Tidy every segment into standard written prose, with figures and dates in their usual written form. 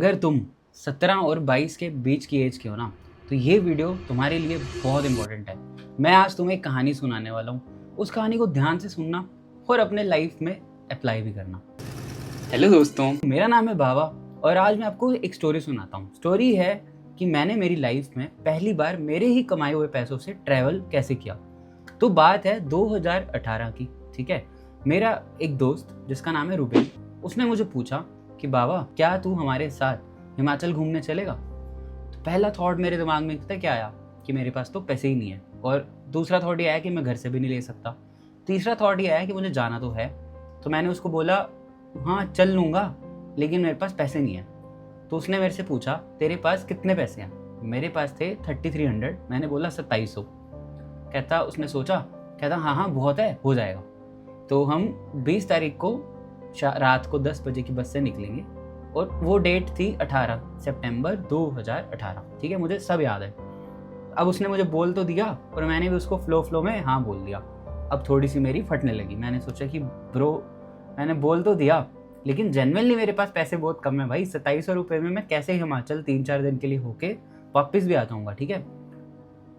अगर तुम 17 और 22 के बीच की एज के हो ना, तो ये वीडियो तुम्हारे लिए बहुत इंपॉर्टेंट है। मैं आज तुम्हें एक कहानी सुनाने वाला हूँ। उस कहानी को ध्यान से सुनना और अपने लाइफ में अप्लाई भी करना। हेलो दोस्तों, मेरा नाम है बाबा और आज मैं आपको एक स्टोरी सुनाता हूँ। स्टोरी है कि मैंने मेरी लाइफ में पहली बार मेरे ही कमाए हुए पैसों से ट्रैवल कैसे किया। तो बात है 2018 की, ठीक है। मेरा एक दोस्त जिसका नाम है रूबेन, उसने मुझे पूछा कि बाबा क्या तू हमारे साथ हिमाचल घूमने चलेगा। तो पहला थॉट मेरे दिमाग में पता क्या आया कि मेरे पास तो पैसे ही नहीं है, और दूसरा थॉट ये आया कि मैं घर से भी नहीं ले सकता। तीसरा थॉट ये आया कि मुझे जाना तो है। तो मैंने उसको बोला हाँ चल लूँगा, लेकिन मेरे पास पैसे नहीं है। तो उसने मेरे से पूछा तेरे पास कितने पैसे हैं। मेरे पास थे 3300। मैंने बोला 2700। कहता उसने सोचा, कहता हाँ बहुत है, हो जाएगा। तो हम 20 तारीख को रात को 10 बजे की बस से निकलेंगे और वो डेट थी 18 सितंबर 2018, ठीक है। मुझे सब याद है। अब उसने मुझे बोल तो दिया और मैंने भी उसको फ्लो में हाँ बोल दिया। अब थोड़ी सी मेरी फटने लगी। मैंने सोचा कि ब्रो मैंने बोल तो दिया, लेकिन जेन्युइनली मेरे पास पैसे बहुत कम है भाई। 2700 रुपये में मैं कैसे हिमाचल 3-4 दिन के लिए होके वापस भी आ जाऊँगा, ठीक है।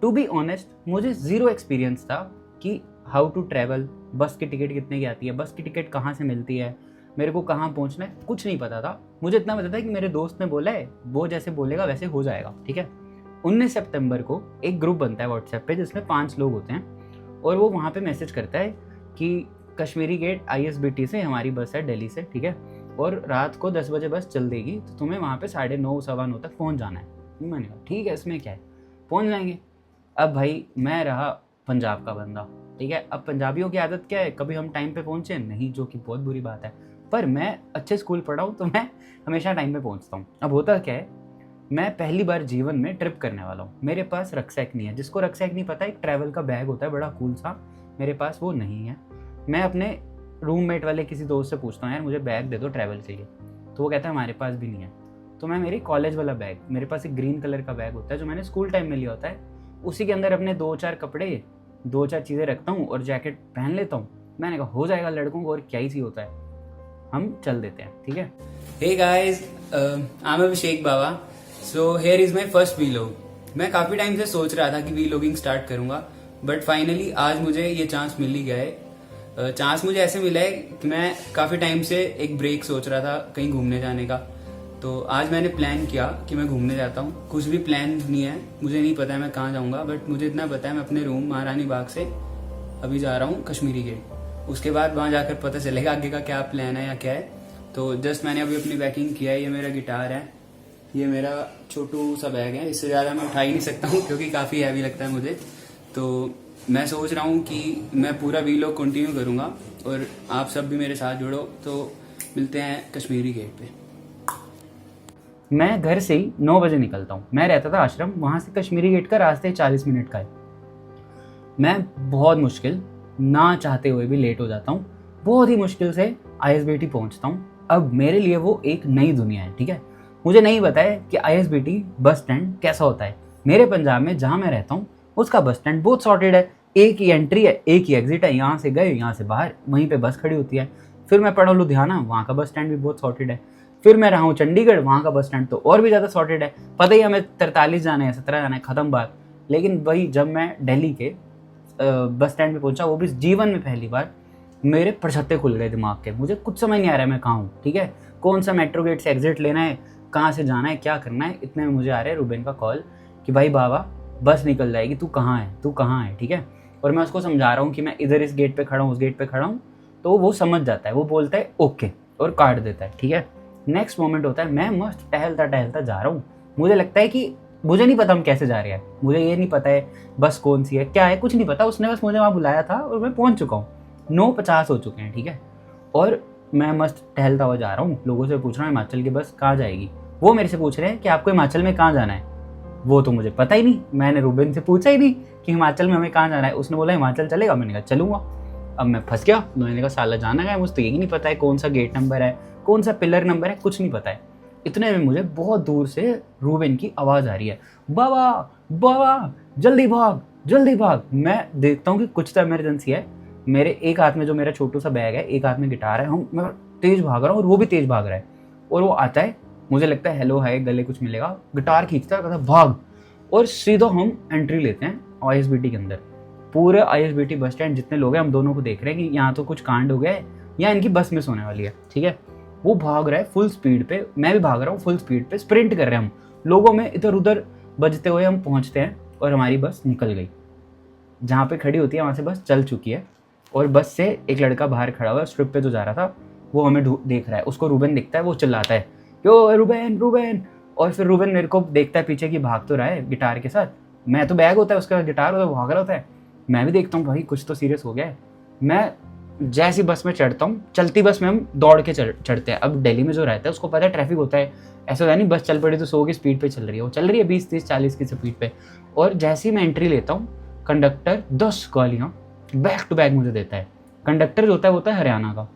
टू बी ऑनेस्ट, मुझे ज़ीरो एक्सपीरियंस था कि हाउ टू ट्रैवल, बस की टिकट कितने की आती है, बस की टिकट कहाँ से मिलती है, मेरे को कहाँ पहुँचना है, कुछ नहीं पता था। मुझे इतना पता था कि मेरे दोस्त ने बोला है वो जैसे बोलेगा वैसे हो जाएगा, ठीक है। 19 सितंबर को एक ग्रुप बनता है व्हाट्सएप पे जिसमें 5 लोग होते हैं, और वो वहाँ पे मैसेज करता है कि कश्मीरी गेट ISBT से हमारी बस है दिल्ली से, ठीक है, और रात को 10 बजे बस चल देगी, तो तुम्हें वहाँ पे 9:30 सवा 9 तक पहुँच जाना है। मैंने कहा ठीक है, इसमें क्या है, पहुँच जाएंगे। अब भाई मैं रहा पंजाब का बंदा, ठीक है। अब पंजाबियों की आदत क्या है, कभी हम टाइम पे पहुंचे नहीं, जो कि बहुत बुरी बात है, पर मैं अच्छे स्कूल पढ़ा हूँ तो मैं हमेशा टाइम पे पहुंचता हूँ। अब होता क्या है, मैं पहली बार जीवन में ट्रिप करने वाला हूँ। मेरे पास रक्सैक नहीं है। जिसको रक्सैक नहीं पता, एक ट्रैवल का बैग होता है बड़ा कूल सा, मेरे पास वो नहीं है। मैं अपने रूममेट वाले किसी दोस्त से पूछता हूँ यार मुझे बैग दे दो ट्रैवल के लिए, तो वो कहता है हमारे पास भी नहीं है। तो मैं मेरे कॉलेज वाला बैग, मेरे पास एक ग्रीन कलर का बैग होता है जो मैंने स्कूल टाइम में लिया होता है, उसी के अंदर अपने 2-4 कपड़े 2-4 चीज़ें रखता हूँ और जैकेट पहन लेता हूँ। मैंने कहा हो जाएगा लड़कों को, और क्या ही सी होता है, हम चल देते हैं, ठीक है। Hey guys, I am Abhishek Baba. So here is my first vlog. मैं काफ़ी टाइम से सोच रहा था कि वीलॉगिंग स्टार्ट करूँगा, बट फाइनली आज मुझे ये चांस मिल ही गया है। चांस मुझे ऐसे मिला है कि मैं काफ़ी टाइम से एक ब्रेक सोच रहा था कहीं घूमने जाने का। तो आज मैंने प्लान किया कि मैं घूमने जाता हूँ। कुछ भी प्लान नहीं है, मुझे नहीं पता है मैं कहाँ जाऊँगा, बट मुझे इतना पता है मैं अपने रूम महारानी बाग से अभी जा रहा हूँ कश्मीरी गेट। उसके बाद वहाँ जाकर पता चलेगा आगे का क्या प्लान है या क्या है। तो जस्ट मैंने अभी अपनी पैकिंग किया है। ये मेरा गिटार है, ये मेरा छोटू सा बैग है, इससे ज़्यादा मैं उठा ही नहीं सकता हूँ क्योंकि काफ़ी हैवी लगता है मुझे। तो मैं सोच रहा हूँ कि मैं पूरा वीलॉग कंटिन्यू करूँगा और आप सब भी मेरे साथ जुड़ो। तो मिलते हैं कश्मीरी गेट पे। मैं घर से ही 9 बजे निकलता हूँ। मैं रहता था आश्रम, वहाँ से कश्मीरी गेट का रास्ते 40 मिनट का है। मैं बहुत मुश्किल, ना चाहते हुए भी लेट हो जाता हूँ। बहुत ही मुश्किल से ISBT पहुँचता हूँ। अब मेरे लिए वो एक नई दुनिया है, ठीक है। मुझे नहीं पता है कि ISBT बस स्टैंड कैसा होता है। मेरे पंजाब में जहाँ मैं रहता हूँ उसका बस स्टैंड बहुत सॉर्टेड है। एक ही एंट्री है, एक ही एग्जिट है, यहाँ से गए यहाँ से बाहर, वहीं पे बस खड़ी होती है। फिर मैं पढ़ा लुधियाना, वहाँ का बस स्टैंड भी बहुत सॉर्टेड है। फिर मैं रहा हूँ चंडीगढ़, वहाँ का बस स्टैंड तो और भी ज़्यादा सॉर्टेड है। पता ही हमें 43 जाना है, 17 जाना है, ख़त्म बात। लेकिन वही जब मैं दिल्ली के बस स्टैंड पे पहुंचा, वो भी जीवन में पहली बार, मेरे परछत्ते खुल गए दिमाग के। मुझे कुछ समझ नहीं आ रहा है मैं कहाँ हूँ, ठीक है। कौन सा मेट्रो गेट से एग्जिट लेना है, कहाँ से जाना है, क्या करना है। इतने में मुझे आ रहा है रूबेन का कॉल कि भाई बाबा बस निकल जाएगी, तू कहाँ है, तू कहाँ है, ठीक है। और मैं उसको समझा रहा हूँ कि मैं इधर इस गेट पे खड़ा हूँ, उस गेट पे खड़ा हूँ। तो वो समझ जाता है, वो बोलता है ओके और काट देता है, ठीक है। नेक्स्ट मोमेंट होता है, मैं मस्त टहलता टहलता जा रहा हूँ। मुझे लगता है कि मुझे नहीं पता हम कैसे जा रहे हैं, मुझे ये नहीं पता है बस कौन सी है क्या है, कुछ नहीं पता। उसने बस मुझे वहाँ बुलाया था और मैं पहुँच चुका हूँ। 9:50 हो चुके हैं, ठीक है। और मैं मस्त टहलता हुआ जा रहा हूँ, लोगों से पूछ रहा हूँ हिमाचल की बस कहाँ जाएगी। वो मेरे से पूछ रहे हैं कि आपको हिमाचल में कहाँ जाना है। वो तो मुझे पता ही नहीं, मैंने रूबेन से पूछा ही नहीं कि हिमाचल में हमें कहाँ जाना है। उसने बोला हिमाचल चलेगा, मैंने कहा चलूँगा। अब मैं फंस गया। मैंने कहा साला जाना है, मुझे तो यही नहीं पता है कौन सा गेट नंबर है, कौन सा पिलर नंबर है, कुछ नहीं पता है। इतने में मुझे बहुत दूर से रूबेन की आवाज़ आ रही है, बाबा बाबा जल्दी भाग जल्दी भाग। मैं देखता हूँ कि कुछ तो इमरजेंसी है। मेरे एक हाथ में जो मेरा छोटू सा बैग है, एक हाथ में गिटार है, मैं तेज़ भाग रहा हूँ और वो भी तेज़ भाग रहा है। और वो आता है मुझे लगता है हेलो हाय गले कुछ मिलेगा, गिटार खींचता है, कहता भाग, और सीधा हम एंट्री लेते हैं ISBT के अंदर। पूरे ISBT बस स्टैंड जितने लोग हैं हम दोनों को देख रहे हैं कि यहाँ तो कुछ कांड हो गया है या इनकी बस मिस होने वाली है, ठीक है। वो भाग रहा है फुल स्पीड पे, मैं भी भाग रहा हूँ फुल स्पीड पे, स्प्रिंट कर रहे हैं हम, लोगों में इधर उधर बजते हुए हम पहुँचते हैं और हमारी बस निकल गई। जहाँ पे खड़ी होती है वहाँ से बस चल चुकी है, और बस से एक लड़का बाहर खड़ा हुआ है, स्ट्रिप पे जो जा रहा था वो हमें देख रहा है, उसको रूबेन दिखता है, वो चिल्लाता है यो रूबेन रूबेन, और फिर रूबेन मेरे को देखता है पीछे कि भाग तो रहा है गिटार के साथ, मैं तो बैग होता है उसका, गिटार होता है, भाग रहा होता है। मैं भी देखता हूँ भाई कुछ तो सीरियस हो गया है। मैं जैसी बस में चढ़ता हूँ, चलती बस में हम दौड़ के चढ़ते हैं। अब दिल्ली में जो रहता है उसको पता है ट्रैफिक होता है, ऐसा होता नहीं बस चल पड़ी तो 100 की स्पीड पे चल रही है, वो चल रही है 20 30 40 की स्पीड पे। और जैसे ही मैं एंट्री लेता हूँ, कंडक्टर 10 गालियाँ बैक टू बैक मुझे देता है। कंडक्टर जो होता है वो होता है हरियाणा का,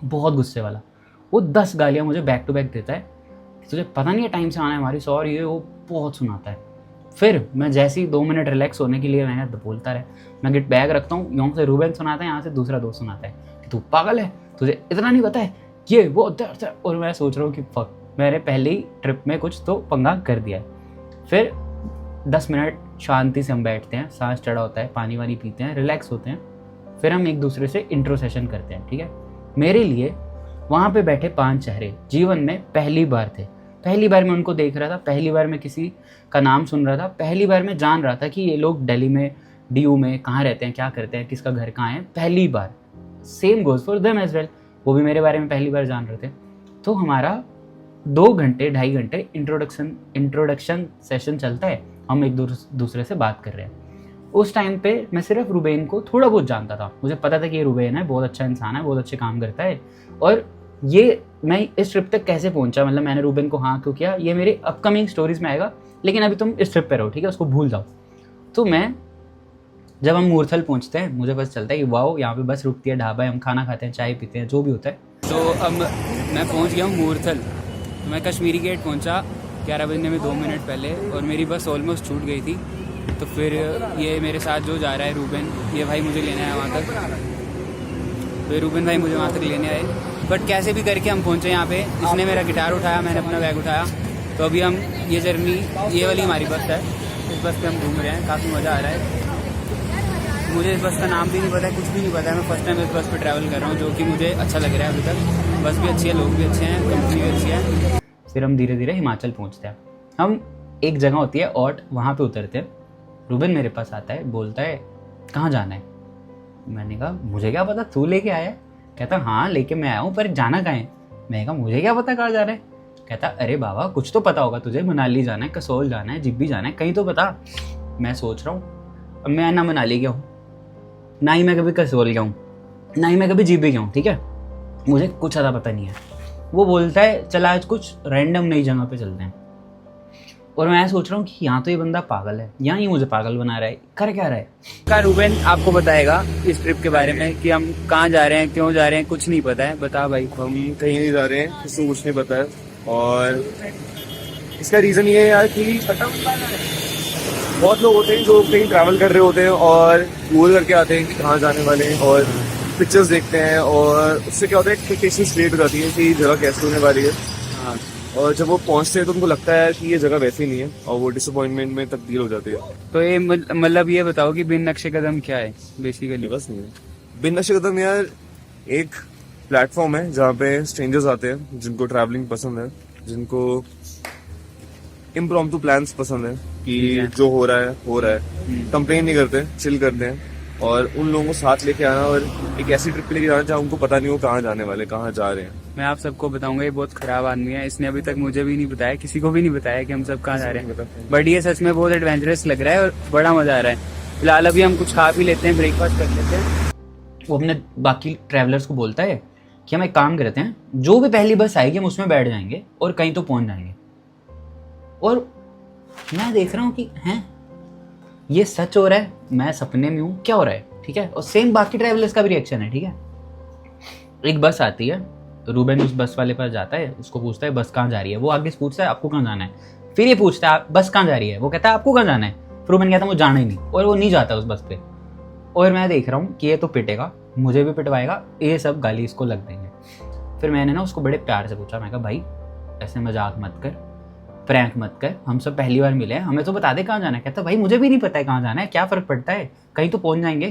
बहुत गुस्से वाला, वो 10 गालियाँ मुझे बैक टू बैक देता है, तुझे पता नहीं है टाइम से आना है हमारी, सॉरी ये वो बहुत सुनाता है। फिर मैं जैसे ही 2 मिनट रिलैक्स होने के लिए मैं बोलता रहे, मैं गिट बैग रखता हूँ, यहाँ से रूबेन सुनाता है, यहाँ से दूसरा दोस्त सुनाता है कि तू पागल है, तुझे इतना नहीं पता है ये वो दर्द है। और मैं सोच रहा हूँ कि फक, मैंने पहली ट्रिप में कुछ तो पंगा कर दिया है। फिर 10 मिनट शांति से हम बैठते हैं, सांस चढ़ा होता है, पानी वानी पीते हैं, रिलैक्स होते हैं, फिर हम एक दूसरे से इंट्रो सेशन करते हैं, ठीक है। मेरे लिए वहाँ पे बैठे 5 चेहरे जीवन में पहली बार थे, पहली बार मैं उनको देख रहा था, पहली बार मैं किसी का नाम सुन रहा था, पहली बार मैं जान रहा था कि ये लोग दिल्ली में DU में कहाँ रहते हैं, क्या करते हैं, किसका घर कहाँ है, पहली बार। Same goes for them as well, वो भी मेरे बारे में पहली बार जान रहे थे। तो हमारा 2 घंटे 2.5 घंटे इंट्रोडक्शन सेशन चलता है, हम एक दूसरे से बात कर रहे हैं। उस टाइम पे मैं सिर्फ रूबेन को थोड़ा बहुत जानता था, मुझे पता था कि ये रूबेन है, बहुत अच्छा इंसान है, बहुत अच्छे काम करता है। और ये मैं इस ट्रिप तक कैसे पहुंचा, मतलब मैंने रूबेन को हाँ क्यों किया, ये मेरे अपकमिंग स्टोरीज में आएगा, लेकिन अभी तुम इस ट्रिप पे रहो, ठीक है, उसको भूल जाओ। तो मैं जब हम मूर्थल पहुंचते हैं, मुझे पता चलता है कि वाओ यहाँ पे बस रुकती है, ढाबा है, हम खाना खाते हैं, चाय पीते हैं, जो भी होता है। तो अब मैं पहुँच गया हूँ मूर्थल। तो मैं कश्मीरी गेट पहुँचा 11 बजने में 2 मिनट पहले, और मेरी बस ऑलमोस्ट छूट गई थी। तो फिर ये मेरे साथ जो जा रहा है रूबेन, ये भाई मुझे लेने आया वहाँ तक, तो रूबेन भाई मुझे वहाँ तक लेने आए, बट कैसे भी करके हम पहुँचे यहाँ पे। इसने मेरा गिटार उठाया, मैंने अपना बैग उठाया। तो अभी हम ये जर्नी, ये वाली हमारी बस है, इस बस पे हम घूम रहे हैं, काफ़ी मज़ा आ रहा है। मुझे इस बस का नाम भी नहीं पता है, कुछ भी नहीं पता है, मैं फर्स्ट टाइम इस बस पे ट्रैवल कर रहा हूँ, जो कि मुझे अच्छा लग रहा है अभी तक। बस भी अच्छी है, लोग भी अच्छे हैं, कंपनी भी अच्छी है। फिर हम धीरे धीरे हिमाचल पहुँचते हैं। हम एक जगह होती है ऑट, वहाँ पर उतरते हैं। रूबेन मेरे पास आता है, बोलता है कहाँ जाना है। मैंने कहा मुझे क्या पता, तू लेके आया है। कहता हाँ लेके मैं आया हूँ, पर जाना कहाँ है। मैंने कहा मुझे क्या पता कहाँ जा रहा है। कहता अरे बाबा कुछ तो पता होगा तुझे, मनाली जाना है, कसोल जाना है, जिब्बी जाना है, कहीं तो बता। मैं सोच रहा हूँ, अब मैं ना मनाली गया हूँ, ना ही मैं कभी कसोल गया हूँ, ना ही मैं कभी जिब्बी गया हूँ, ठीक है, मुझे कुछ ज़्यादा पता नहीं है। वो बोलता है चल आज कुछ रैंडम नई जगह पे चलते हैं। और मैं सोच रहा हूँ कि यहाँ तो ये बंदा पागल है, यहाँ ही मुझे पागल बना रहा है, कर क्या रहा है। का रूबेन आपको बताएगा इस ट्रिप के बारे में कि हम कहाँ जा रहे हैं, क्यों जा रहे हैं, कुछ नहीं पता है, बता भाई। हम कहीं नहीं जा रहे हैं, किसी को कुछ नहीं पता है, और इसका रीजन ये है यार कि बहुत लोग होते हैं जो कहीं ट्रैवल कर रहे होते हैं और गूगल करके आते हैं कि कहाँ जाने वाले हैं, और पिक्चर्स देखते हैं, और उससे क्या होता है एक्सपेक्टेशंस क्रिएट हो जाती है कि जगह कैसे होने वाली है। हाँ, और जब वो पहुंचते हैं तो उनको लगता है कि ये जगह वैसी नहीं है, और वो डिसअपॉइंटमेंट में तब्दील हो जाती है। तो ये मतलब ये बताओ कि बिन नक्शे कदम क्या है बेसिकली। बस नहीं है बिन नक्शे कदम यार, एक प्लेटफॉर्म है जहाँ पे स्ट्रेंजर्स आते हैं जिनको ट्रैवलिंग पसंद है, जिनको इम्प्रॉम्प्टू प्लान्स पसंद है कि जो हो रहा है, कंप्लेन नहीं करते, चिल करते हैं, और उन लोगों को साथ लेके आना, और एक ऐसी ट्रिप पे लेके जाना जहाँ उनको पता नहीं हो कहाँ जाने वाले, कहाँ जा रहे हैं। मैं आप सबको बताऊंगा, ये बहुत खराब आदमी है, इसने अभी तक मुझे भी नहीं बताया, किसी को भी नहीं बताया कि हम सब कहाँ जा रहे हैं, बट ये सच में बहुत एडवेंचरस लग रहा है और बड़ा मजा आ रहा है। फिलहाल अभी हम कुछ खा भी लेते हैं, ब्रेकफास्ट कर लेते हैं। वो अपने बाकी ट्रैवलर्स को बोलता है कि हम एक काम करते हैं, जो भी पहली बस आएगी हम उसमें बैठ जाएंगे और कहीं तो पहुंच जाएंगे। और मैं देख रहा हूँ कि हैं ये सच हो रहा है, मैं सपने में हूँ, क्या हो रहा है, ठीक है। और सेम बाकी ट्रैवलर्स का भी रिएक्शन है, ठीक है। एक बस आती है, रूबेन उस बस वाले पर जाता है, उसको पूछता है बस कहाँ जा रही है। वो आगे से पूछता है आपको कहाँ जाना है। फिर ये पूछता है बस कहाँ जा रही है। वो कहता है आपको कहाँ जाना है। रूबेन कहता है मुझे जाना ही नहीं, और वो नहीं जाता उस बस पे। और मैं देख रहा हूँ कि ये तो पिटेगा, मुझे भी पिटवाएगा, ये सब गाली इसको लग देंगे। फिर मैंने ना उसको बड़े प्यार से पूछा, मैं कहा भाई ऐसे मजाक मत कर, प्रैंक मत कर, हम सब पहली बार मिले हैं, हमें तो बता दे कहाँ जाना है। कहता भाई मुझे भी नहीं पता है कहाँ जाना है, क्या फ़र्क पड़ता है, कहीं तो पहुँच जाएंगे।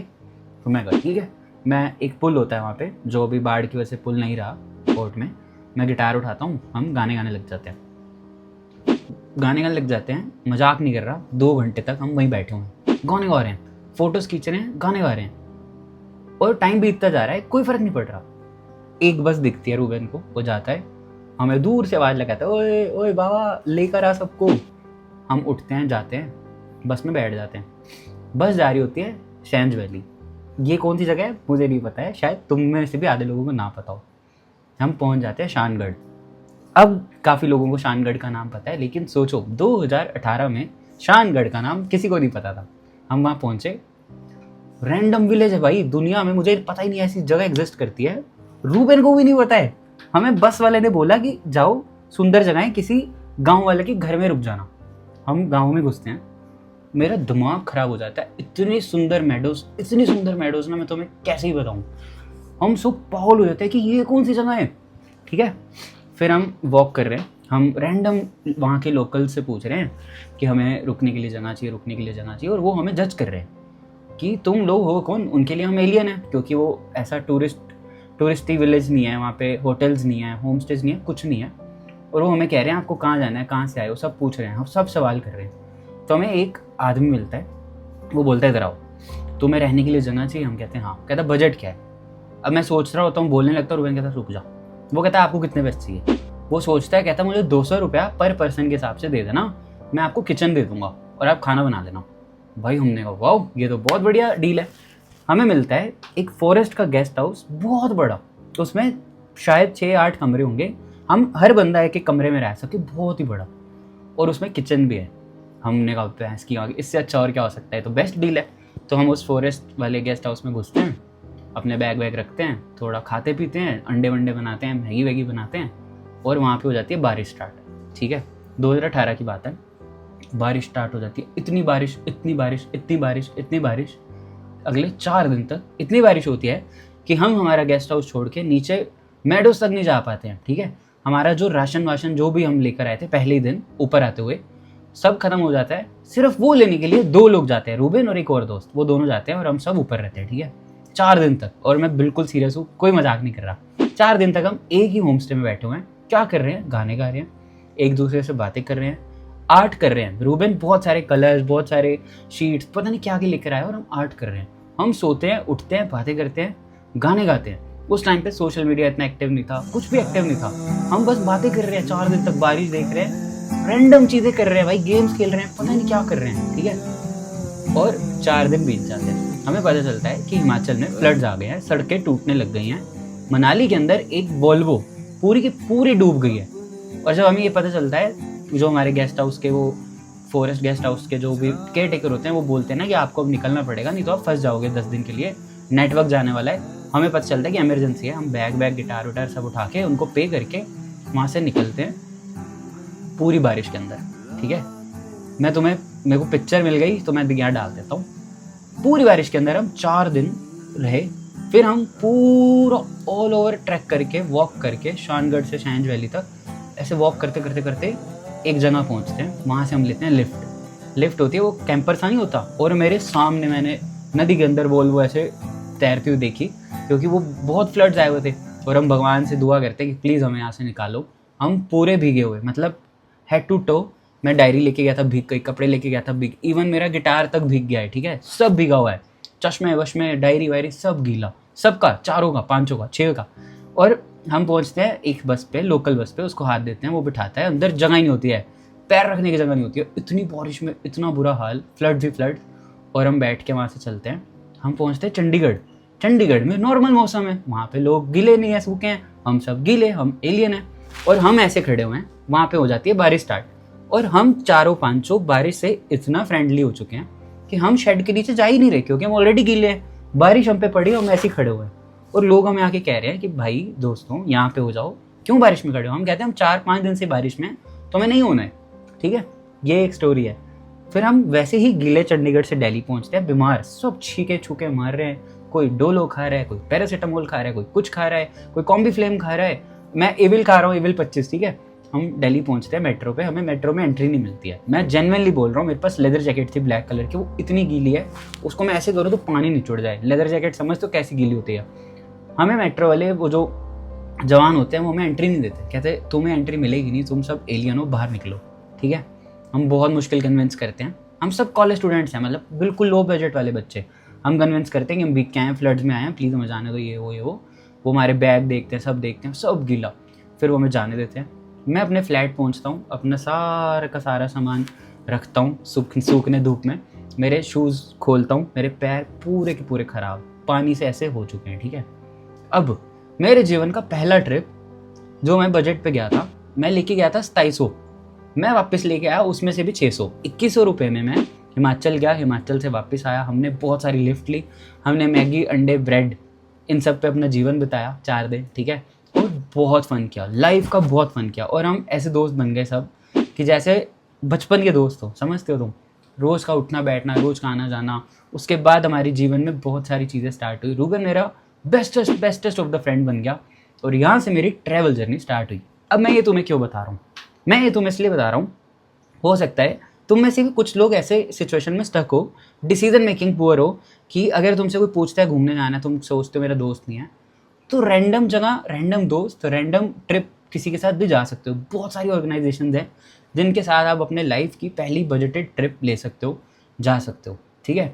तो मैं कहा ठीक है। मैं एक पुल होता है वहाँ पे, जो अभी बाढ़ की वजह से पुल नहीं रहा कोर्ट में, मैं गिटार उठाता हूँ, हम गाने गाने लग जाते हैं, मजाक नहीं कर रहा। 2 घंटे तक हम वहीं बैठे हुए हैं, गाने गा रहे हैं, फोटोज़ खींच रहे हैं, गाने गा रहे हैं, और टाइम बीतता जा रहा है, कोई फ़र्क नहीं पड़ रहा। एक बस दिखती है रूबेन को, वो जाता है, हमें दूर से आवाज़ लगाता है, ओए ओए बाबा लेकर आ सबको। हम उठते हैं, जाते हैं, बस में बैठ जाते हैं। बस जा रही होती है शैंज वैली। ये कौन सी जगह है मुझे नहीं पता है, शायद तुम में से भी आधे लोगों को ना पता हो। हम पहुंच जाते हैं शानगढ़। अब काफ़ी लोगों को शानगढ़ का नाम पता है, लेकिन सोचो 2018 में शानगढ़ का नाम किसी को नहीं पता था। हम वहाँ पहुँचे, रैंडम विलेज है भाई, दुनिया में मुझे पता ही नहीं ऐसी जगह एग्जिस्ट करती है, रूबेन को भी नहीं पता है। हमें बस वाले ने बोला कि जाओ सुंदर जगह है, किसी गांव वाले के घर में रुक जाना। हम गांव में घुसते हैं, मेरा दिमाग खराब हो जाता है। इतनी सुंदर मेडोज ना, मैं तुम्हें कैसे ही बताऊं। हम सब पागल हो जाते हैं कि ये कौन सी जगह है। ठीक है, फिर हम वॉक कर रहे हैं, हम रैंडम वहाँ के लोकल से पूछ रहे हैं कि हमें रुकने के लिए जगह चाहिए, और वो हमें जज कर रहे हैं कि तुम लोग हो कौन। उनके लिए हम एलियन हैं, क्योंकि वो ऐसा टूरिस्टी विलेज नहीं है, वहाँ पे होटल्स नहीं है, होम स्टेज नहीं है, कुछ नहीं है। और वो हमें कह रहे हैं आपको कहाँ जाना है, कहाँ से आए हो, सब पूछ रहे हैं, हम सब सवाल कर रहे हैं। तो हमें एक आदमी मिलता है, वो बोलता है इधर आओ, तुम्हें रहने के लिए जगह चाहिए। हम कहते हैं हाँ। कहता बजट क्या है। अब मैं सोच रहा होता हूँ, बोलने लगता हूँ, रूबेन कहता रुक जा। वो कहता है आपको कितने पैसे चाहिए। वो सोचता है, कहता मुझे 200 रुपया पर पर्सन के हिसाब से दे देना, मैं आपको किचन दे दूंगा और आप खाना बना देना। भाई हमने कहा वाह ये तो बहुत बढ़िया डील है। हमें मिलता है एक फॉरेस्ट का गेस्ट हाउस, बहुत बड़ा, तो उसमें शायद 6-8 कमरे होंगे, हम हर बंदा एक कमरे में रह सके, बहुत ही बड़ा, और उसमें किचन भी है। हमने कहा भैंस की आगे, इससे अच्छा और क्या हो सकता है, तो बेस्ट डील है। तो हम उस फॉरेस्ट वाले गेस्ट हाउस में घुसते हैं, अपने बैग वैग रखते हैं, थोड़ा खाते पीते हैं, अंडे वंडे बनाते हैं, मैगी वैगी बनाते हैं, और वहाँ पे हो जाती है बारिश स्टार्ट। ठीक है, 2018 की बात है, बारिश स्टार्ट हो जाती है। इतनी बारिश, अगले 4 दिन तक इतनी बारिश होती है कि हम हमारा गेस्ट हाउस छोड़ के नीचे मेडोज तक नहीं जा पाते हैं। ठीक है, हमारा जो राशन वाशन जो भी हम लेकर आए थे पहले ही दिन ऊपर आते हुए, सब खत्म हो जाता है। सिर्फ वो लेने के लिए 2 लोग जाते हैं, रूबेन और एक और दोस्त, वो दोनों जाते हैं और हम सब ऊपर रहते हैं। ठीक है, 4 दिन तक, और मैं बिल्कुल सीरियस हूँ, कोई मजाक नहीं कर रहा। 4 दिन तक हम एक ही होम स्टे में बैठे हुए हैं। क्या कर रहे हैं, गाने गा रहे हैं, एक दूसरे से बातें कर रहे हैं, आर्ट कर रहे हैं। रूबेन बहुत सारे कलर्स, बहुत सारे शीट्स, पता नहीं क्या लेकर आए, और हम आर्ट कर रहे हैं। हम सोते हैं, उठते हैं, बातें करते हैं, गाने गाते हैं। उस टाइम पे सोशल मीडिया इतना एक्टिव नहीं था, कुछ भी एक्टिव नहीं था, हम बस बातें कर रहे हैं। 4 दिन तक बारिश देख रहे हैं, रैंडम चीजें कर रहे हैं भाई, गेम्स खेल रहे हैं, पता नहीं क्या कर रहे हैं। ठीक है, और 4 दिन बीत जाते हैं, हमें पता चलता है कि हिमाचल में फ्लड्स आ गए हैं, सड़कें टूटने लग गई हैं। मनाली के अंदर एक वोल्वो पूरी की पूरी डूब गई है। और जब हमें ये पता चलता है, जो हमारे गेस्ट हाउस के, वो फॉरेस्ट गेस्ट हाउस के जो भी केयर टेकर होते हैं, वो बोलते हैं ना कि आपको अब निकलना पड़ेगा, नहीं तो आप फंस जाओगे 10 दिन के लिए, नेटवर्क जाने वाला है। हमें पता चलता है कि इमरजेंसी है। हम बैग गिटार विटार सब उठा के उनको पे करके वहाँ से निकलते हैं पूरी बारिश के अंदर। ठीक है, मेरे को पिक्चर मिल गई तो मैं यहाँ डाल देता हूँ। पूरी बारिश के अंदर हम 4 दिन रहे। फिर हम पूरा ऑल ओवर ट्रैक करके, वॉक करके, शानगढ़ से शैंज वैली तक ऐसे वॉक करते करते करते एक जगह पहुँचते हैं। वहाँ से हम लेते हैं लिफ्ट होती है, वो कैंपर सा नहीं होता। और मेरे सामने मैंने नदी के अंदर वो ऐसे तैरती हुई देखी, क्योंकि वो बहुत फ्लड्स आए हुए थे। और हम भगवान से दुआ करते हैं कि प्लीज़ हमें यहाँ से निकालो। हम पूरे भीगे हुए, मतलब हेड टू टो। मैं डायरी लेके गया था भीग गई, कपड़े लेके गया था भीग, इवन मेरा गिटार तक भीग गया है। ठीक है, सब भीगा हुआ है, चश्मे वश्मे, डायरी वायरी सब गीला, सबका, 4 का, 5 का, 6 का। और हम पहुंचते हैं एक बस पे, लोकल बस पे, उसको हाथ देते हैं, वो बिठाता है। अंदर जगह ही नहीं होती है, पैर रखने की जगह नहीं होती है। इतनी बारिश में इतना बुरा हाल, फ्लड ही फ्लड। और हम बैठ के वहाँ से चलते हैं। हम पहुँचते हैं चंडीगढ़ में नॉर्मल मौसम है, वहाँ पे लोग गीले नहीं है, सूखे हैं, हम सब गीले, हम एलियन हैं। और हम ऐसे खड़े हुए हैं, वहाँ पे हो जाती है बारिश स्टार्ट। और हम 4-5 बारिश से इतना फ्रेंडली हो चुके हैं कि हम शेड के नीचे जा ही नहीं रहे, क्योंकि हम ऑलरेडी गीले हैं। बारिश हम पे पड़ी, हम ऐसे ही खड़े हुए हैं। और लोग हमें आके कह रहे हैं कि भाई दोस्तों यहाँ पे हो जाओ, क्यों बारिश में खड़े हो। हम कहते हैं हम 4-5 दिन से बारिश में, तो हमें नहीं होना है। ठीक है, ये एक स्टोरी है। फिर हम वैसे ही गीले चंडीगढ़ से दिल्ली पहुँचते हैं, बीमार, सब छीके छूके मार रहे हैं। कोई डोलो खा रहा है, कोई पैरासीटामोल खा रहा है, कोई कुछ खा रहा है, कोई कॉम्बी फ्लेम खा रहा है। मैं एविल खा रहा हूँ, एविल 25। ठीक है, हम दिल्ली पहुंचते हैं मेट्रो पे, हमें मेट्रो में एंट्री नहीं मिलती है। मैं जेन्युइनली बोल रहा हूँ, मेरे पास लेदर जैकेट थी ब्लैक कलर की, वो इतनी गीली है, उसको मैं ऐसे करूँ तो पानी निचोड़ जाए। लेदर जैकेट समझ तो कैसी गीली होती है। हमें मेट्रो वाले वो जो जवान होते हैं वो हमें एंट्री नहीं देते, कहते तुम्हें एंट्री मिलेगी नहीं, तुम सब एलियन हो, बाहर निकलो। ठीक है, हम बहुत मुश्किल कन्विंस करते हैं, हम सब कॉलेज स्टूडेंट्स हैं, मतलब बिल्कुल लो बजट वाले बच्चे। हम कन्विंस करते हैं कि हम बिक के आए हैं, फ्लड्स में आए हैं, प्लीज़ हमें जाने दो, ये वो हमारे बैग देखते हैं, सब देखते हैं, सब गीला, फिर वो हमें जाने देते हैं। मैं अपने फ्लैट पहुंचता हूँ, अपना सारा का सारा सामान रखता हूँ सूखने धूप में, मेरे शूज़ खोलता हूँ, मेरे पैर पूरे के पूरे ख़राब पानी से ऐसे हो चुके हैं। ठीक है, अब मेरे जीवन का पहला ट्रिप जो मैं बजट पे गया था, मैं लेके गया था 2700, मैं वापस लेके आया उसमें से भी 600, 2100 रुपये में मैं हिमाचल गया, हिमाचल से वापस आया। हमने बहुत सारी लिफ्ट ली, हमने मैगी, अंडे, ब्रेड, इन सब पे अपना जीवन बिताया 4 दिन। ठीक है, और बहुत फ़न किया, लाइफ का बहुत फ़न किया। और हम ऐसे दोस्त बन गए सब कि जैसे बचपन के दोस्त हो, समझते हो तुम, रोज़ का उठना बैठना, रोज़ का आना जाना। उसके बाद हमारे जीवन में बहुत सारी चीज़ें स्टार्ट हुई। रूबन मेरा बेस्टेस्ट ऑफ द फ्रेंड बन गया, और यहाँ से मेरी ट्रैवल जर्नी स्टार्ट हुई। अब मैं ये तुम्हें क्यों बता रहा हूँ, मैं ये तुम्हें इसलिए बता रहा हूँ, हो सकता है तुम में से भी कुछ लोग ऐसे सिचुएशन में स्टक हो, डिसीजन मेकिंग पुअर हो, कि अगर तुमसे कोई पूछता है घूमने जाना है, तुम सोचते हो मेरा दोस्त नहीं है, तो रैंडम जगह, रैंडम दोस्त, रैंडम ट्रिप किसी के साथ भी जा सकते हो। बहुत सारी ऑर्गेनाइजेशंस हैं जिनके साथ आप अपने लाइफ की पहली बजटेड ट्रिप ले सकते हो, जा सकते हो। ठीक है,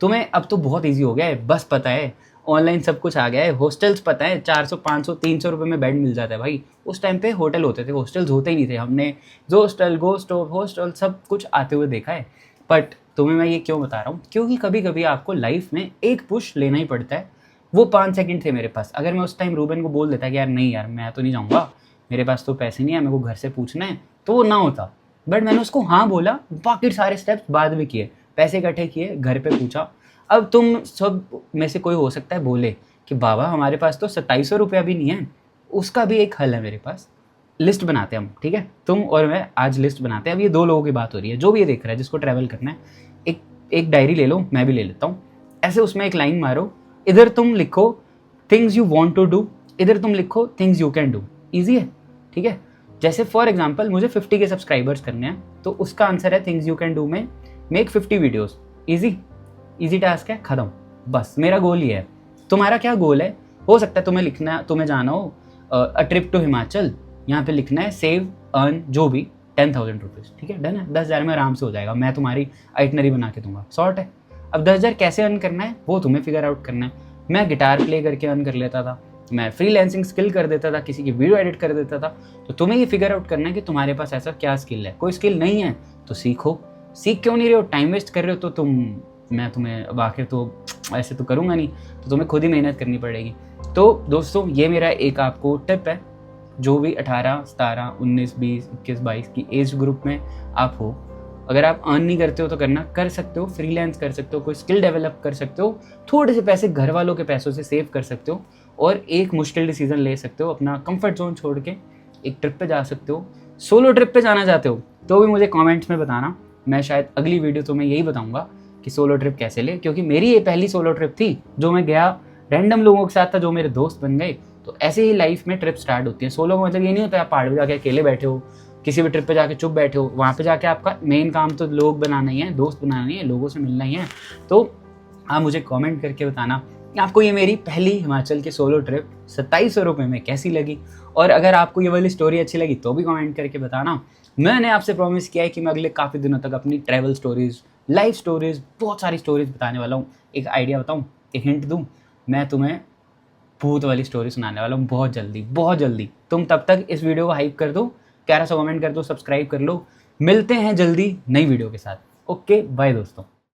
तुम्हें अब तो बहुत ईजी हो गया है, बस पता है, ऑनलाइन सब कुछ आ गया है, हॉस्टल्स पता है 400 500 300 रुपये में बेड मिल जाता है भाई। उस टाइम पे होटल होते थे, हॉस्टल्स होते ही नहीं थे। हमने जोस्टल, गोस्टोव, हॉस्टल सब कुछ आते हुए देखा है। बट तुम्हें मैं ये क्यों बता रहा हूँ, क्योंकि कभी कभी आपको लाइफ में एक पुश लेना ही पड़ता है। वो 5 सेकंड थे मेरे पास, अगर मैं उस टाइम रूबन को बोल देता कि यार नहीं यार मैं तो नहीं जाऊँगा, मेरे पास तो पैसे नहीं है, मेरे को घर से पूछना है, तो वो ना होता। बट मैंने उसको हाँ बोला, बाकी सारे स्टेप्स बाद में किए, पैसे इकट्ठे किए, घर पे पूछा। अब तुम सब में से कोई हो सकता है बोले कि बाबा हमारे पास तो 2700 रुपया भी नहीं है, उसका भी एक हल है मेरे पास। लिस्ट बनाते हैं हम, ठीक है, तुम और मैं आज लिस्ट बनाते हैं। अब ये 2 लोगों की बात हो रही है, जो भी ये देख रहा है जिसको ट्रैवल करना है, एक डायरी ले लो, मैं भी ले लेता हूँ। ऐसे उसमें एक लाइन मारो, इधर तुम लिखो things you want to do, इधर तुम लिखो things you can do. Easy है, ठीक है। जैसे फॉर एग्जांपल मुझे 50 के सब्सक्राइबर्स करने हैं, तो उसका आंसर है थिंग्स यू कैन डू में मेक 50 वीडियोस। इजी टास्क है, खत्म। बस मेरा गोल ये है। तुम्हारा क्या गोल है? हो सकता है तुम्हें लिखना, तुम्हें जाना हो अ ट्रिप टू हिमाचल, यहाँ पे लिखना है सेव अर्न जो भी 10,000 रुपीज़, ठीक है, डन है। 10,000 में आराम से हो जाएगा, मैं तुम्हारी आइटनरी बना के दूंगा, शॉर्ट है। अब 10,000 कैसे अर्न करना है वो तुम्हें फिगर आउट करना है। मैं गिटार प्ले करके अर्न कर लेता था, मैं फ्रीलांसिंग स्किल कर देता था, किसी की वीडियो एडिट कर देता था। तो तुम्हें ये फिगर आउट करना है कि तुम्हारे पास ऐसा क्या स्किल है। कोई स्किल नहीं है तो सीखो। सीख क्यों नहीं रहे हो, टाइम वेस्ट कर रहे हो, तो मैं तुम्हें अब आखिर तो ऐसे तो करूँगा नहीं, तो तुम्हें खुद ही मेहनत करनी पड़ेगी। तो दोस्तों ये मेरा एक आपको टिप है, जो भी 18, 17, 19, 20, 21, 22 की एज ग्रुप में आप हो, अगर आप अर्न नहीं करते हो तो करना कर सकते हो, फ्रीलांस कर सकते हो, कोई स्किल डेवलप कर सकते हो, थोड़े से पैसे घर वालों के पैसों से सेव कर सकते हो, और एक मुश्किल डिसीजन ले सकते हो, अपना कंफर्ट जोन छोड़ के एक ट्रिप पे जा सकते हो। सोलो ट्रिप पे जाना चाहते हो तो भी मुझे कमेंट्स में बताना, मैं शायद अगली वीडियो तो मैं यही बताऊंगा कि सोलो ट्रिप कैसे ले, क्योंकि मेरी ये पहली सोलो ट्रिप थी जो मैं गया, रैंडम लोगों के साथ था जो मेरे दोस्त बन गए। तो ऐसे ही लाइफ में ट्रिप स्टार्ट होती है। सोलो मतलब ये नहीं होता आप पहाड़ पे जाके अकेले बैठे हो, किसी भी ट्रिप पे जाके चुप बैठे हो। वहाँ पे जाके आपका मेन काम तो लोग बनाना ही है, दोस्त बनाना ही है, लोगों से मिलना ही है। तो आप मुझे कमेंट करके बताना आपको ये मेरी पहली हिमाचल की सोलो ट्रिप 2700 रुपये में कैसी लगी। और अगर आपको ये वाली स्टोरी अच्छी लगी तो भी कमेंट करके बताना। मैंने आपसे प्रॉमिस किया है कि मैं अगले काफ़ी दिनों तक अपनी ट्रैवल स्टोरीज़, लाइफ स्टोरीज़, बहुत सारी स्टोरीज़ बताने वाला हूँ। एक आइडिया बताऊँ, एक हिंट दूँ, मैं तुम्हें भूत वाली स्टोरी सुनाने वाला हूँ बहुत जल्दी, बहुत जल्दी। तुम तब तक इस वीडियो को हाइप कर दो, प्यारा सा कमेंट कर दो, सब्सक्राइब कर लो। मिलते हैं जल्दी नई वीडियो के साथ। ओके बाय दोस्तों।